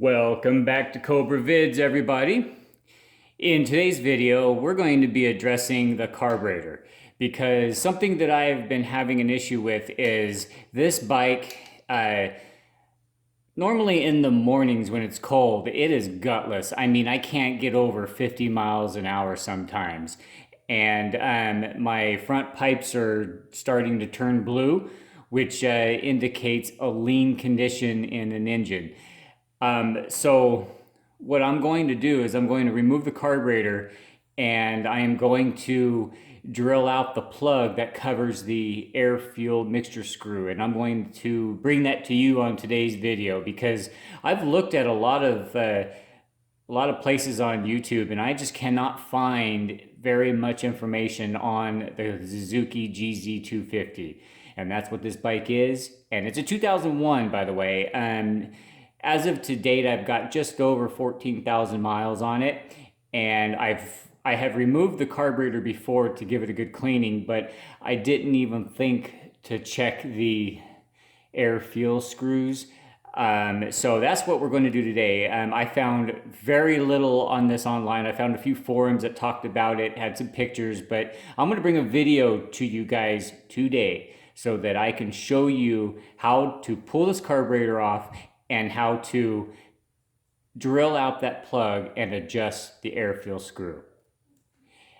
Welcome back to Cobra Vids, everybody. In today's video, we're going to be addressing the carburetor because something that I've been having an issue with is this bike, normally in the mornings when it's cold, it is gutless. I mean, I can't get over 50 miles an hour sometimes. And my front pipes are starting to turn blue, which indicates a lean condition in an engine. So what I'm going to do is I'm going to remove the carburetor and I am going to drill out the plug that covers the air-fuel mixture screw, and I'm going to bring that to you on today's video because I've looked at a lot of places on YouTube and I just cannot find very much information on the Suzuki GZ250, and that's what this bike is. And it's a 2001, by the way. As of to date, I've got just over 14,000 miles on it, and I have removed the carburetor before to give it a good cleaning, but I didn't even think to check the air fuel screws. So that's what we're going to do today. I found very little on this online. I found a few forums that talked about it, had some pictures, but I'm going to bring a video to you guys today so that I can show you how to pull this carburetor off and how to drill out that plug and adjust the air fuel screw.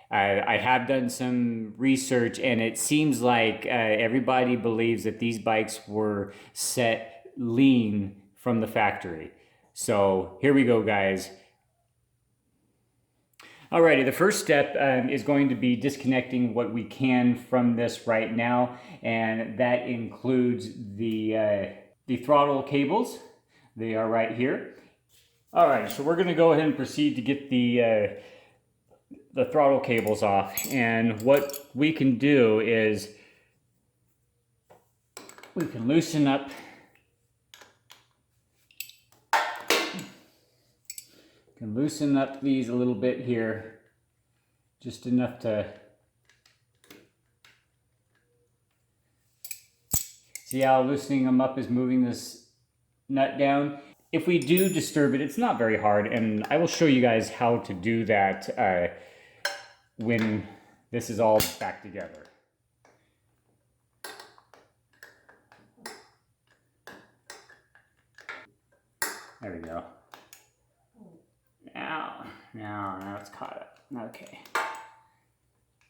I have done some research, and it seems like everybody believes that these bikes were set lean from the factory. So here we go, guys. Alrighty, the first step is going to be disconnecting what we can from this right now, and that includes the throttle cables. They are right here. All right, so we're going to go ahead and proceed to get the throttle cables off. And what we can do is we can loosen up these a little bit here, just enough to see how loosening them up is moving this nut down. If we do disturb it, it's not very hard, and I will show you guys how to do that when this is all back together. There we go. Now it's caught up. Okay.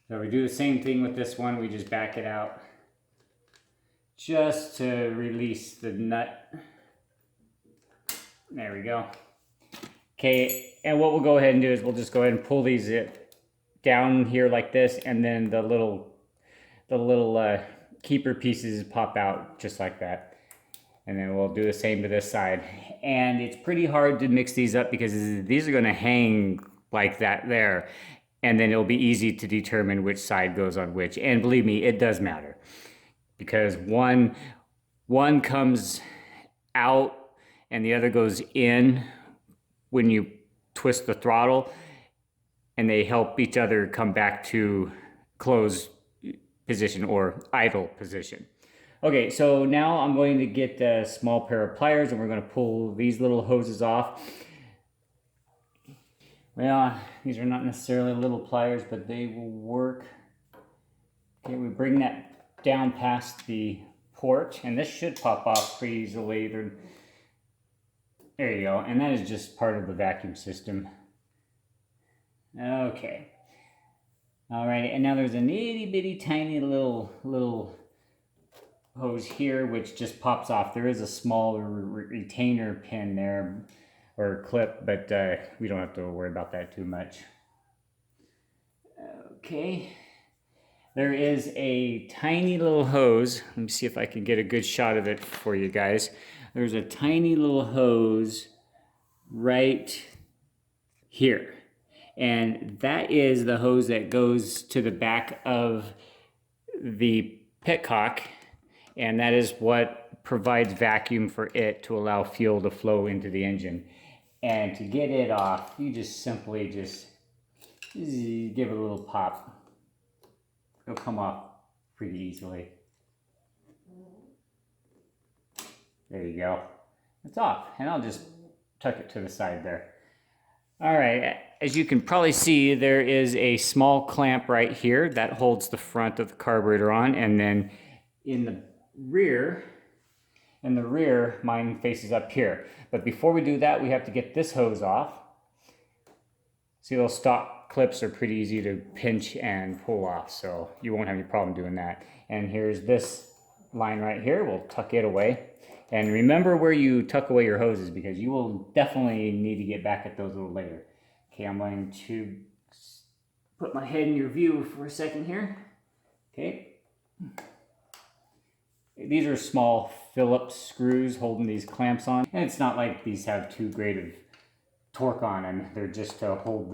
So we do the same thing with this one. We just back it out just to release the nut. There we go. Okay, and what we'll go ahead and do is we'll just go ahead and pull these down here like this, and then the little keeper pieces pop out just like that. And then we'll do the same to this side. And it's pretty hard to mix these up because these are going to hang like that there. And then it'll be easy to determine which side goes on which. And believe me, it does matter. Because one comes out and the other goes in when you twist the throttle, and they help each other come back to closed position or idle position. Okay, so now I'm going to get a small pair of pliers and we're going to pull these little hoses off. Well, these are not necessarily little pliers, but they will work. Okay, we bring that down past the port, and this should pop off pretty easily. There you go, and that is just part of the vacuum system. Okay. All right, and now there's a itty bitty tiny little hose here which just pops off. There is a small retainer pin there, or clip, but we don't have to worry about that too much. Okay. There is a tiny little hose. Let me see if I can get a good shot of it for you guys. There's a tiny little hose right here. And that is the hose that goes to the back of the petcock. And that is what provides vacuum for it to allow fuel to flow into the engine. And to get it off, you just simply give it a little pop. It'll come off pretty easily. There you go. It's off, and I'll just tuck it to the side there. All right, as you can probably see, there is a small clamp right here that holds the front of the carburetor on, and then in the rear, mine faces up here. But before we do that, we have to get this hose off. See, those stock clips are pretty easy to pinch and pull off, so you won't have any problem doing that. And here's this line right here. We'll tuck it away. And remember where you tuck away your hoses, because you will definitely need to get back at those a little later. Okay, I'm going to put my head in your view for a second here. Okay. These are small Phillips screws holding these clamps on. And it's not like these have too great of torque on them. They're just to hold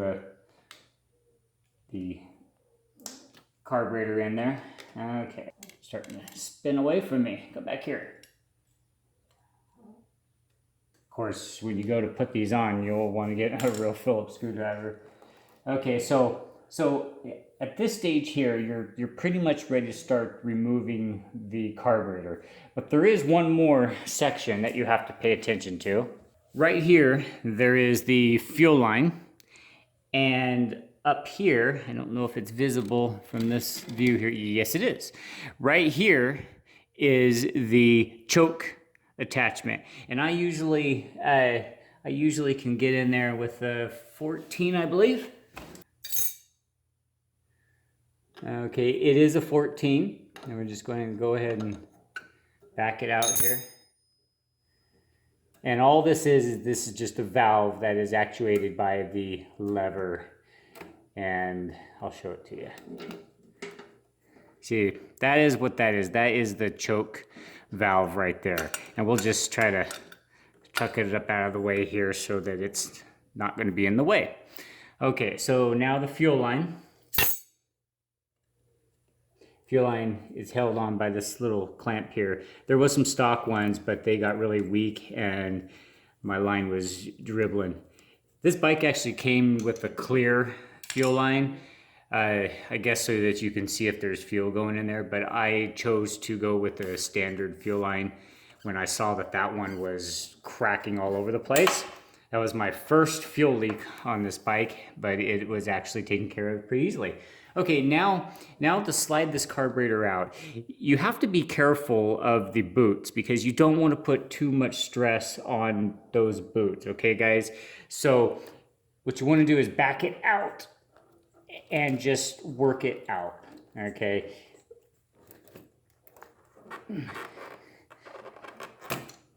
the carburetor in there. Okay, starting to spin away from me. Go back here. Of course, when you go to put these on, you'll want to get a real Phillips screwdriver. Okay, so at this stage here, you're pretty much ready to start removing the carburetor. But there is one more section that you have to pay attention to. Right here, there is the fuel line, and up here, I don't know if it's visible from this view here. Yes, it is. Right here is the choke attachment, and I usually can get in there with a 14, I believe. Okay, it is a 14, and we're just going to go ahead and back it out here. And all this is just a valve that is actuated by the lever, and I'll show it to you. See, that is what that is. That is the choke valve right there. And we'll just try to tuck it up out of the way here so that it's not going to be in the way. Okay, so now the fuel line. Fuel line is held on by this little clamp here. There was some stock ones, but they got really weak and my line was dribbling. This bike actually came with a clear fuel line, I guess so that you can see if there's fuel going in there, but I chose to go with the standard fuel line when I saw that that one was cracking all over the place. That was my first fuel leak on this bike, but it was actually taken care of pretty easily. Okay, now to slide this carburetor out, you have to be careful of the boots because you don't want to put too much stress on those boots, okay guys? So what you want to do is back it out and just work it out, okay?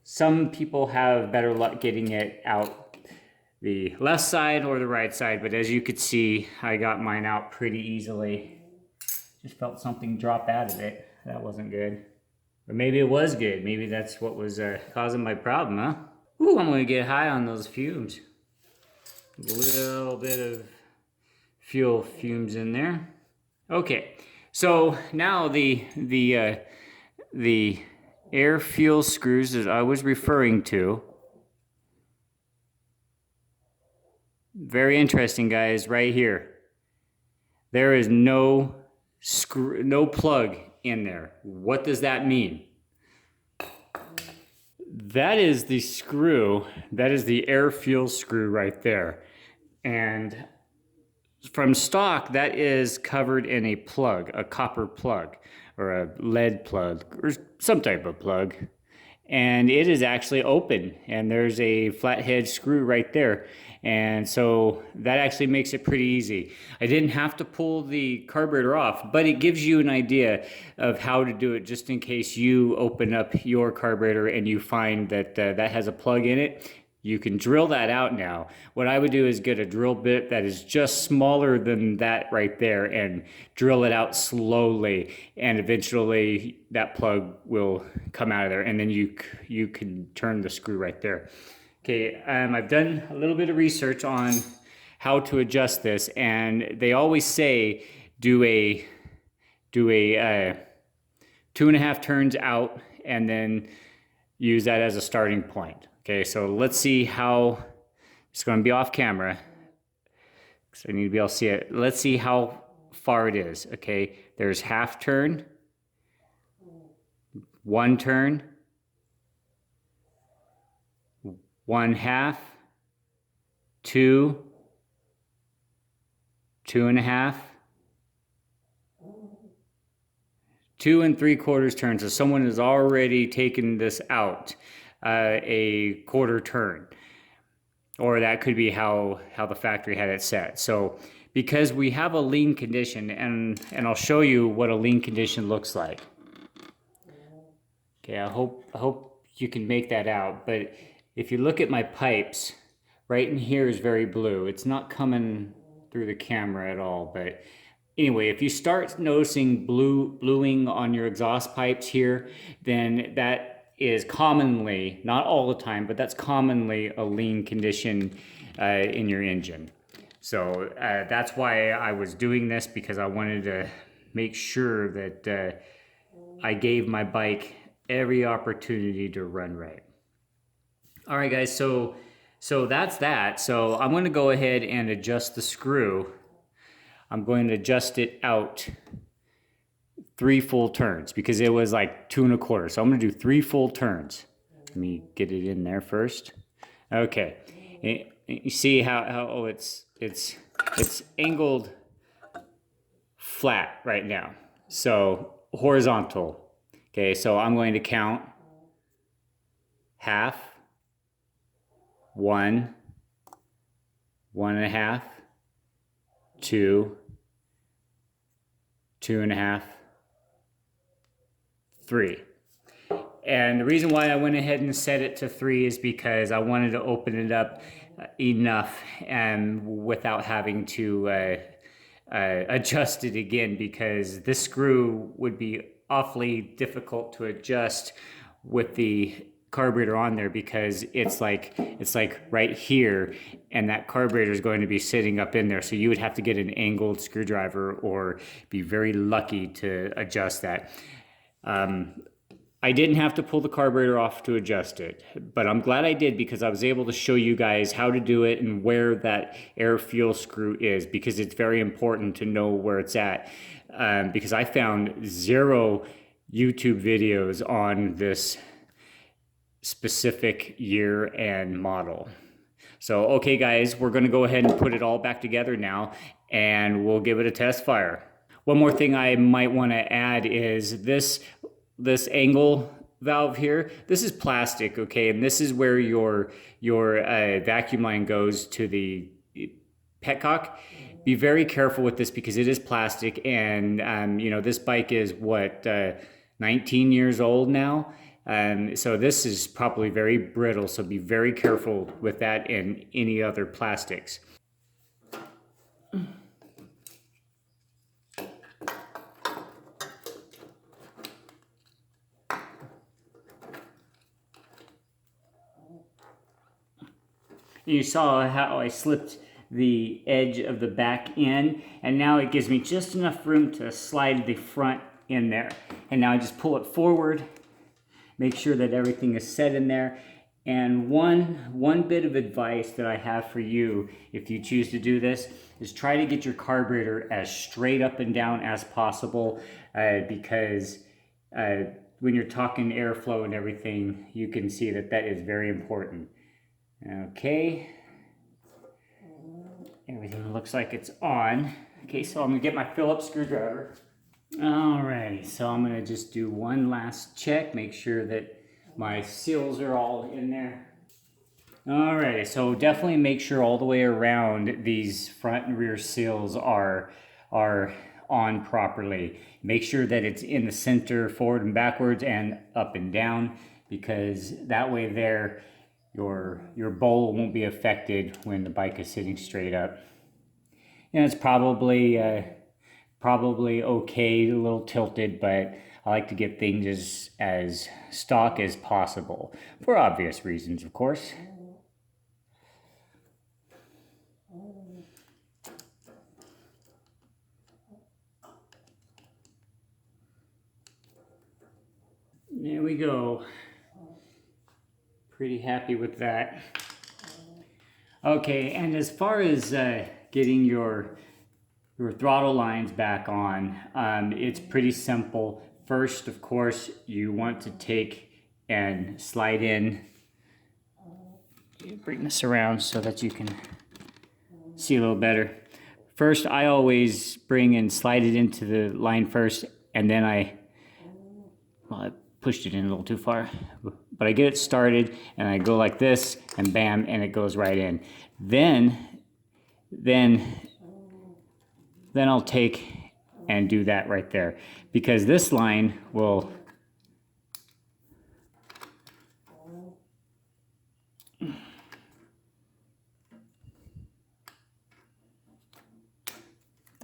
Some people have better luck getting it out the left side or the right side, but as you could see, I got mine out pretty easily. Just felt something drop out of it. That wasn't good. Or maybe it was good. Maybe that's what was causing my problem, huh? Ooh, I'm gonna get high on those fumes. A little bit of fuel fumes in there. Okay, so now the air fuel screws that I was referring to. Very interesting, guys, right here. There is no screw, no plug in there. What does that mean? That is the screw, that is the air fuel screw right there. And from stock, that is covered in a plug, a copper plug, or a lead plug, or some type of plug. And it is actually open, and there's a flathead screw right there. And so that actually makes it pretty easy. I didn't have to pull the carburetor off, but it gives you an idea of how to do it just in case you open up your carburetor and you find that that has a plug in it. You can drill that out now. What I would do is get a drill bit that is just smaller than that right there and drill it out slowly, and eventually that plug will come out of there, and then you can turn the screw right there. Okay, I've done a little bit of research on how to adjust this, and they always say do a 2.5 turns out and then use that as a starting point. Okay, so let's see how, it's going to be off camera because I need to be able to see it. Let's see how far it is. Okay, there's half turn, 1 turn, 1/2, 2, 2.5, 2 3/4 turns. So someone has already taken this out a quarter turn, or that could be how the factory had it set. So because we have a lean condition, and I'll show you what a lean condition looks like. Okay, I hope you can make that out. But if you look at my pipes, right in here is very blue. It's not coming through the camera at all, but anyway, if you start noticing bluing on your exhaust pipes here, then that is commonly, not all the time, but that's commonly a lean condition in your engine. So that's why I was doing this, because I wanted to make sure that I gave my bike every opportunity to run right. All right, guys, so that's that. So I'm going to go ahead and adjust the screw. I'm going to adjust it out 3 full turns, because it was like 2 1/4. So I'm going to do 3 full turns. Let me get it in there first. Okay, and you see how it's angled flat right now. So horizontal. Okay, so I'm going to count half, 1, 1.5, 2, 2.5, 3. And the reason why I went ahead and set it to 3 is because I wanted to open it up enough and without having to adjust it again, because this screw would be awfully difficult to adjust with the carburetor on there, because it's like right here, and that carburetor is going to be sitting up in there, so you would have to get an angled screwdriver or be very lucky to adjust that. I didn't have to pull the carburetor off to adjust it, but I'm glad I did, because I was able to show you guys how to do it and where that air fuel screw is, because it's very important to know where it's at, because I found 0 YouTube videos on this specific year and model. So, okay guys, we're gonna go ahead and put it all back together now, and we'll give it a test fire. One more thing I might wanna add is this angle valve here. This is plastic, okay? And this is where your vacuum line goes to the petcock. Be very careful with this, because it is plastic, and you know, this bike is what, 19 years old now. So this is probably very brittle, so be very careful with that and any other plastics. You saw how I slipped the edge of the back in, and now it gives me just enough room to slide the front in there. And now I just pull it forward, make sure that everything is set in there. And one bit of advice that I have for you, if you choose to do this, is try to get your carburetor as straight up and down as possible, because when you're talking airflow and everything, you can see that that is very important. Okay, everything looks like it's on. Okay, so I'm gonna get my Phillips screwdriver. Alrighty, so I'm gonna just do one last check, make sure that my seals are all in there. Alrighty, so definitely make sure all the way around these front and rear seals are on properly. Make sure that it's in the center, forward and backwards, and up and down, because that way there, your bowl won't be affected when the bike is sitting straight up. And it's probably okay, a little tilted, but I like to get things as stock as possible, for obvious reasons, of course. There we go. Pretty happy with that. Okay, and as far as getting your throttle lines back on, it's pretty simple. First, of course, you want to take and slide in. Bring this around so that you can see a little better. First, I always bring and slide it into the line first, and then I pushed it in a little too far, but I get it started and I go like this and bam, and it goes right in. Then I'll take and do that right there, because this line will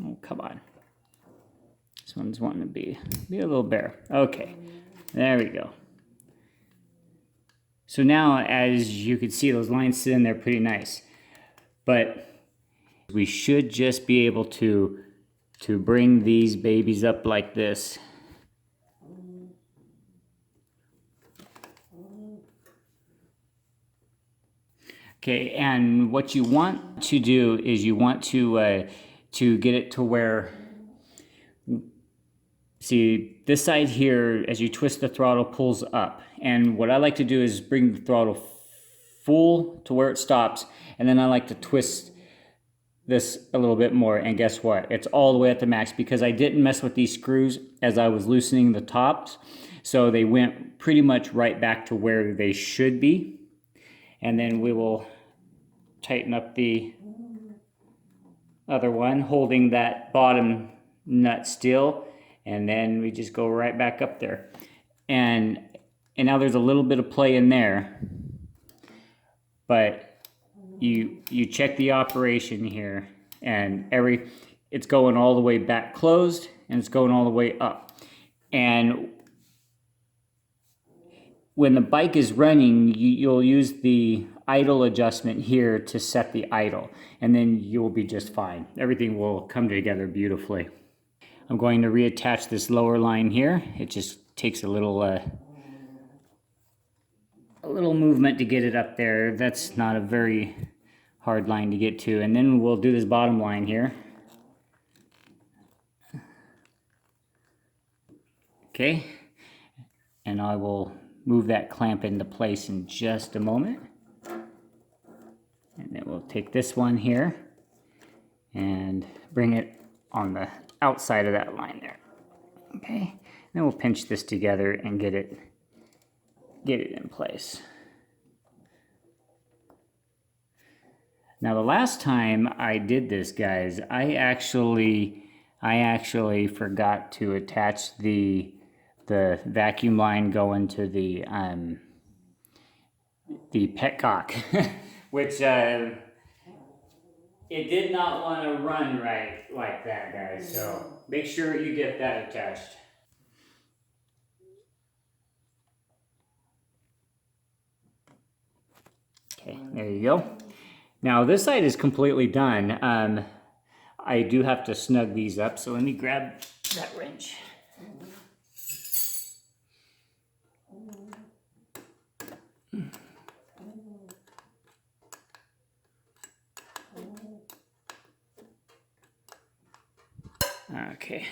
oh, come on. This one's wanting to be a little bare. Okay, there we go. So now, as you can see, those lines sit in there pretty nice. But we should just be able to bring these babies up like this. Okay, and what you want to do is you want to get it to where, see, this side here, as you twist the throttle, pulls up. And what I like to do is bring the throttle full to where it stops, and then I like to twist this a little bit more, and guess what? It's all the way at the max, because I didn't mess with these screws as I was loosening the tops, so they went pretty much right back to where they should be. And then we will tighten up the other one, holding that bottom nut still, and then we just go right back up there. And now there's a little bit of play in there, but you check the operation here, and it's going all the way back closed, and it's going all the way up. And when the bike is running, you'll use the idle adjustment here to set the idle, and then you'll be just fine. Everything will come together beautifully. I'm going to reattach this lower line here. It just takes a little movement to get it up there. That's not a very hard line to get to. And then we'll do this bottom line here. Okay, and I will move that clamp into place in just a moment. And then we'll take this one here and bring it on the outside of that line there. Okay, then we'll pinch this together and get it in place. Now, the last time I did this, guys, I actually forgot to attach the vacuum line going to the petcock, which it did not want to run right like that, guys. So make sure you get that attached. Okay, there you go. Now this side is completely done. I do have to snug these up, so let me grab that wrench. Okay.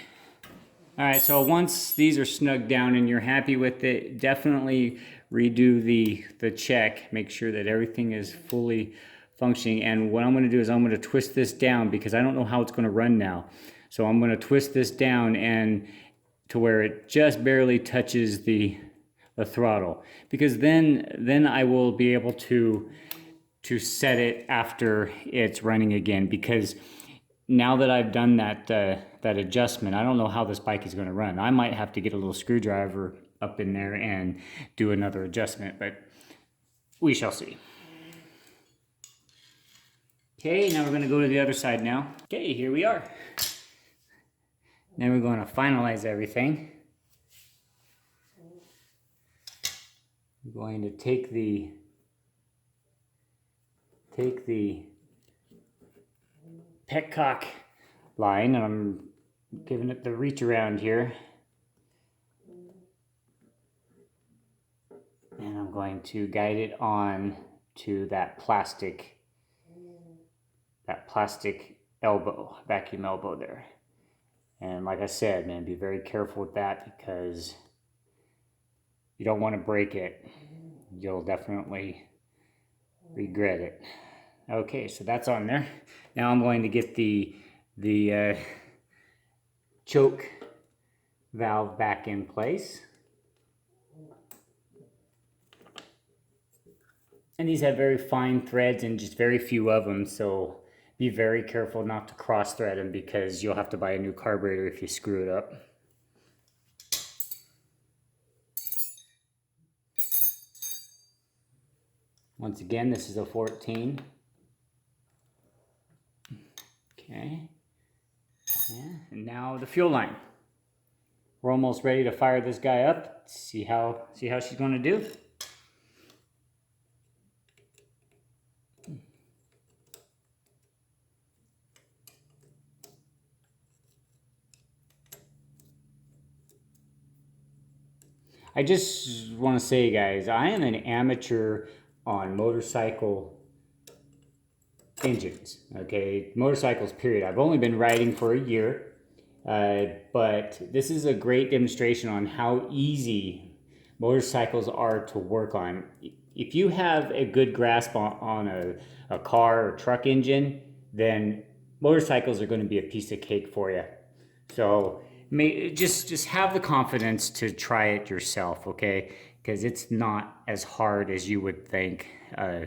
All right, so once these are snugged down and you're happy with it, definitely redo the check. Make sure that everything is fully functioning. And what I'm going to do is I'm going to twist this down, because I don't know how it's going to run now. So I'm going to twist this down and to where it just barely touches the throttle, because then I will be able to set it after it's running again. Because now that I've done that adjustment, I don't know how this bike is going to run. I might have to get a little screwdriver up in there and do another adjustment, but we shall see. Okay, now we're going to go to the other side now. Okay, here we are. Now we're going to finalize everything. I'm going to take the petcock line, and I'm giving it the reach around here, and I'm going to guide it on to that plastic elbow, vacuum elbow there. And like I said, man, be very careful with that, because you don't want to break it. You'll definitely regret it. Okay, so that's on there. Now I'm going to get the choke valve back in place. And these have very fine threads and just very few of them, so be very careful not to cross thread them because you'll have to buy a new carburetor if you screw it up. Once again, this is a 14. Okay. Yeah, and now the fuel line. We're almost ready to fire this guy up. See how she's going to do. I just want to say, guys, I am an amateur on motorcycle engines, okay? Motorcycles, period. I've only been riding for a year, but this is a great demonstration on how easy motorcycles are to work on. If you have a good grasp on a car or truck engine, then motorcycles are going to be a piece of cake for you. So just have the confidence to try it yourself, okay? Because it's not as hard as you would think a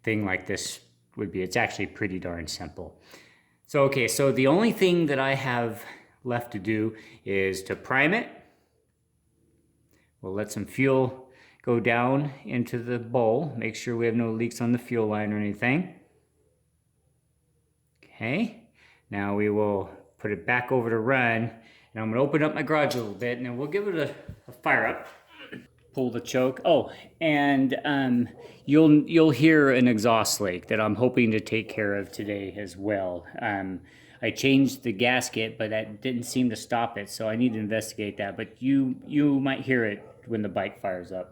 thing like this would be. It's actually pretty darn simple. So, okay, so the only thing that I have left to do is to prime it. We'll let some fuel go down into the bowl. Make sure we have no leaks on the fuel line or anything. Okay, now we will put it back over to run. And I'm going to open up my garage a little bit, and then we'll give it a fire up. Pull the choke. Oh, and you'll hear an exhaust leak that I'm hoping to take care of today as well. I changed the gasket, but that didn't seem to stop it, so I need to investigate that. But you might hear it when the bike fires up.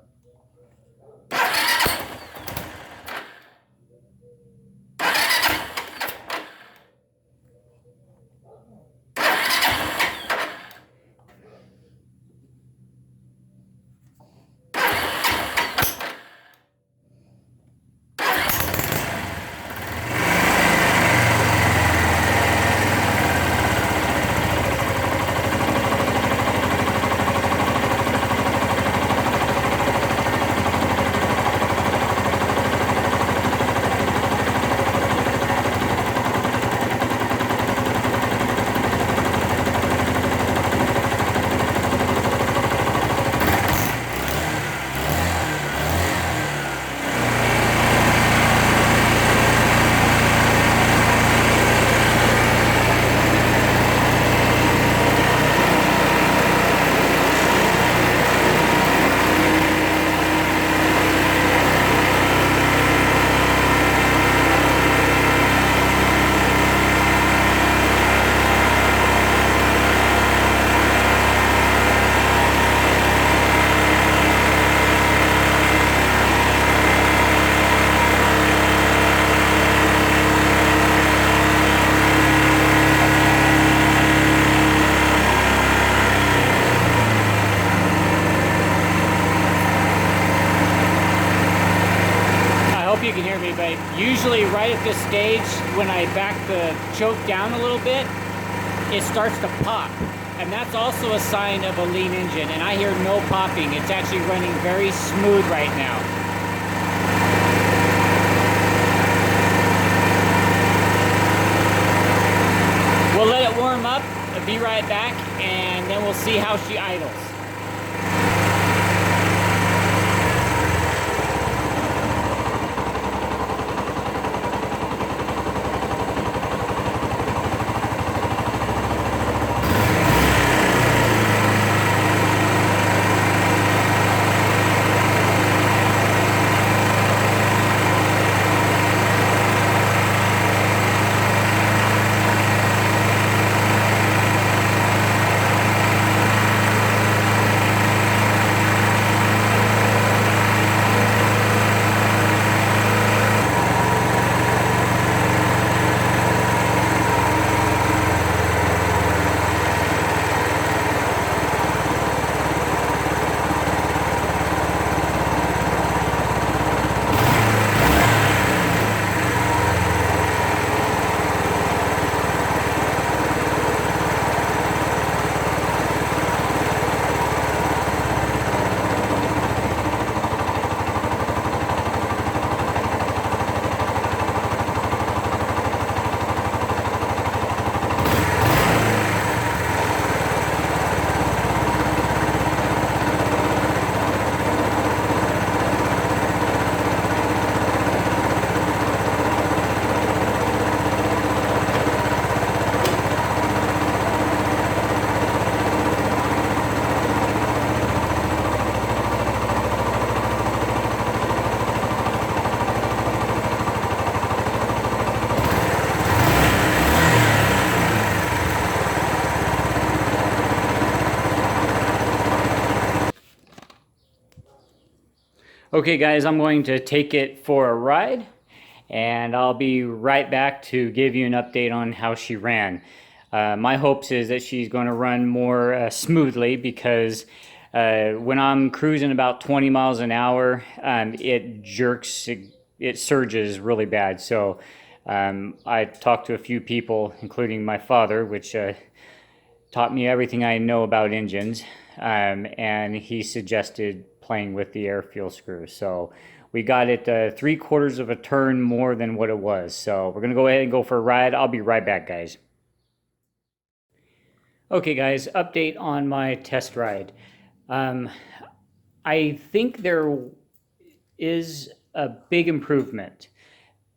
You can hear me, but usually right at this stage, when I back the choke down a little bit, it starts to pop. And that's also a sign of a lean engine, and I hear no popping. It's actually running very smooth right now. We'll let it warm up, be right back, and then we'll see how she idles. Okay guys, I'm going to take it for a ride and I'll be right back to give you an update on how she ran. My hopes is that she's going to run more smoothly because when I'm cruising about 20 miles an hour, it jerks, it surges really bad. So I talked to a few people, including my father, which taught me everything I know about engines, and he suggested playing with the air fuel screw. So we got it 3/4 of a turn more than what it was. So we're gonna go ahead and go for a ride. I'll be right back, guys. Okay, guys, update on my test ride. I think there is a big improvement.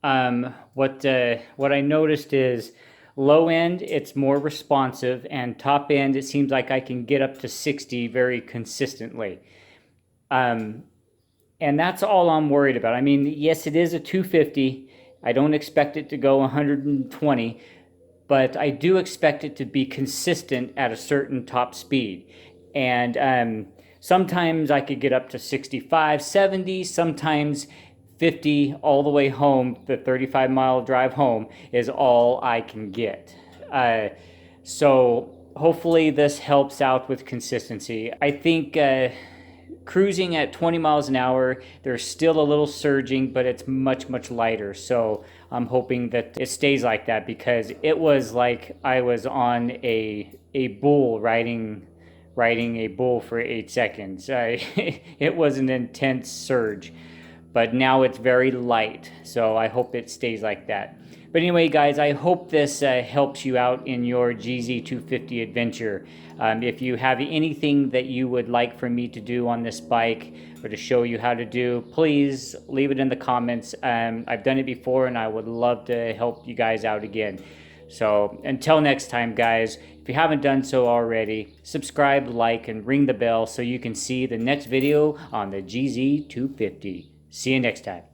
What I noticed is low end, it's more responsive, and top end, it seems like I can get up to 60 very consistently. And that's all I'm worried about. I mean, yes, it is a 250. I don't expect it to go 120, but I do expect it to be consistent at a certain top speed. And sometimes I could get up to 65, 70, sometimes 50 all the way home. The 35-mile drive home is all I can get. So hopefully this helps out with consistency. I think cruising at 20 miles an hour, there's still a little surging, but it's much, much lighter. So I'm hoping that it stays like that, because it was like I was on a bull riding a bull for 8 seconds. It was an intense surge, but now it's very light. So I hope it stays like that. But anyway, guys, I hope this helps you out in your GZ250 adventure. If you have anything that you would like for me to do on this bike or to show you how to do, please leave it in the comments. I've done it before and I would love to help you guys out again. So until next time, guys, if you haven't done so already, subscribe, like, and ring the bell so you can see the next video on the GZ250. See you next time.